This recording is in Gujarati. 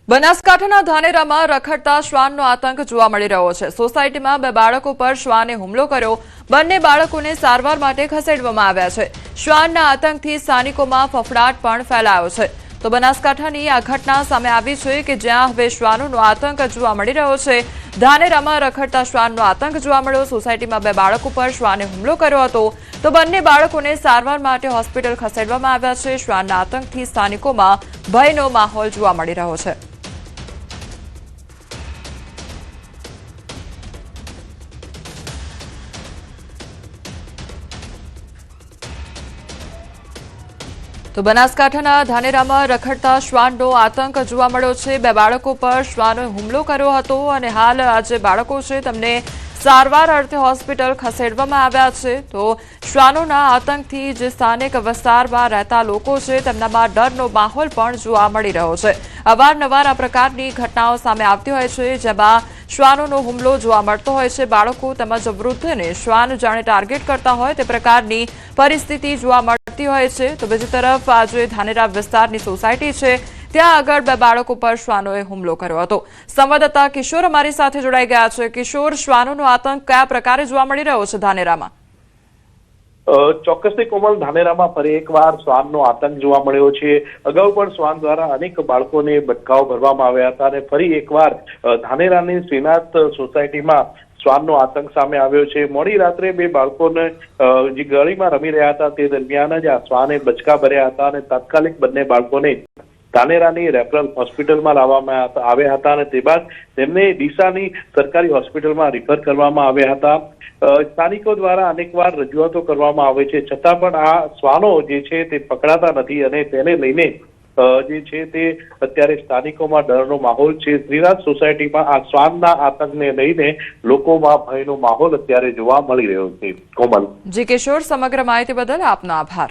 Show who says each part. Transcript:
Speaker 1: બનાસકાંઠાના ધાનેરામાં રખડતા શ્વાનનો આતંક જોવા મળી રહ્યો છે। સોસાયટીમાં બે બાળકો પર શ્વાને હુમલો કર્યો। બંને બાળકોને સારવાર માટે ખસેડવામાં આવ્યા છે। શ્વાનના આતંકથી સ્થાનિકોમાં ફફડાટ પણ ફેલાયો છે। તો બનાસકાંઠાની આ ઘટના સામે આવી છે કે જ્યાં હવે શ્વાનોનો આતંક જોવા મળી રહ્યો છે। ધાનેરામાં રખડતા શ્વાનનો આતંક જોવા મળ્યો। સોસાયટીમાં બે બાળકો પર શ્વાને હુમલો કર્યો હતો, તો બંને બાળકોને સારવાર માટે હોસ્પિટલ ખસેડવામાં આવ્યા છે। શ્વાનના આતંકથી સ્થાનિકોમાં ભયનો માહોલ જોવા મળી રહ્યો છે। તો બનાસકાંઠાના ધાનેરામાં રખડતા શ્વાનનો આતંક જોવા મળ્યો છે। બે બાળકો પર શ્વાનોએ હુમલો કર્યો હતો અને હાલ આ જે બાળકો છે તેમને સારવાર અર્થે હોસ્પિટલ ખસેડવામાં આવ્યા છે। તો શ્વાનોના આતંકથી જે સ્થાનિક વિસ્તારમાં રહેતા લોકો છે તેમનામાં ડરનો માહોલ પણ જોવા મળી રહ્યો છે। અવારનવાર આ પ્રકારની ઘટનાઓ સામે આવતી હોય છે જેમાં શ્વાનોનો હુમલો જોવા મળતો હોય છે। બાળકો તેમજ વૃદ્ધને શ્વાન જાણે ટાર્ગેટ કરતા હોય તે પ્રકારની પરિસ્થિતિ જોવા મળતી હોય છે। તો બીજી તરફ આ જે ધાનેરા વિસ્તારની સોસાયટી છે ત્યાં આગળ બે બાળકો પર શ્વાનોએ હુમલો કર્યો હતો। સંવાદદાતા કિશોર અમારી સાથે જોડાઈ ગયા છે। કિશોર, શ્વાનોનો આતંક કયા પ્રકારે જોવા મળી રહ્યો છે ધાનેરામાં?
Speaker 2: ચોક્કસથી કોમલ, ધાનેરામાં ફરી એકવાર શ્વાનનો આતંક જોવા મળ્યો છે। અગાઉ પણ શ્વાન દ્વારા અનેક બાળકોને બચકાઓ ભરવામાં આવ્યા હતા અને ફરી એકવાર ધાનેરાની શ્રીનાથ સોસાયટીમાં શ્વાનનો આતંક સામે આવ્યો છે। મોડી રાત્રે બે બાળકોને જે ગળીમાં રમી રહ્યા હતા તે દરમિયાન જ આ શ્વાને બચકા ભર્યા હતા અને તાત્કાલિક બંને બાળકોને ધાનેરાની રેફરલ હોસ્પિટલમાં લાવવામાં આવ્યા હતા અને તે બાદ તેમને ડીસાની સરકારી હોસ્પિટલમાં રિફર કરવામાં આવ્યા હતા। સ્થાનિકો દ્વારા અનેકવાર રજૂઆતો કરવામાં આવે છે છતાં પણ આ શ્વાનો જે છે તે પકડાતા નથી અને તેને લઈને જે છે તે અત્યારે સ્થાનિકોમાં ડરનો માહોલ છે। શ્રીનાથ સોસાયટીમાં આ શ્વાનના આતંકને લઈને લોકોમાં ભયનો માહોલ અત્યારે જોવા મળી રહ્યો છે। કોમલ
Speaker 1: જી કિશોર, સમગ્ર માહિતી બદલ આપનો આભાર।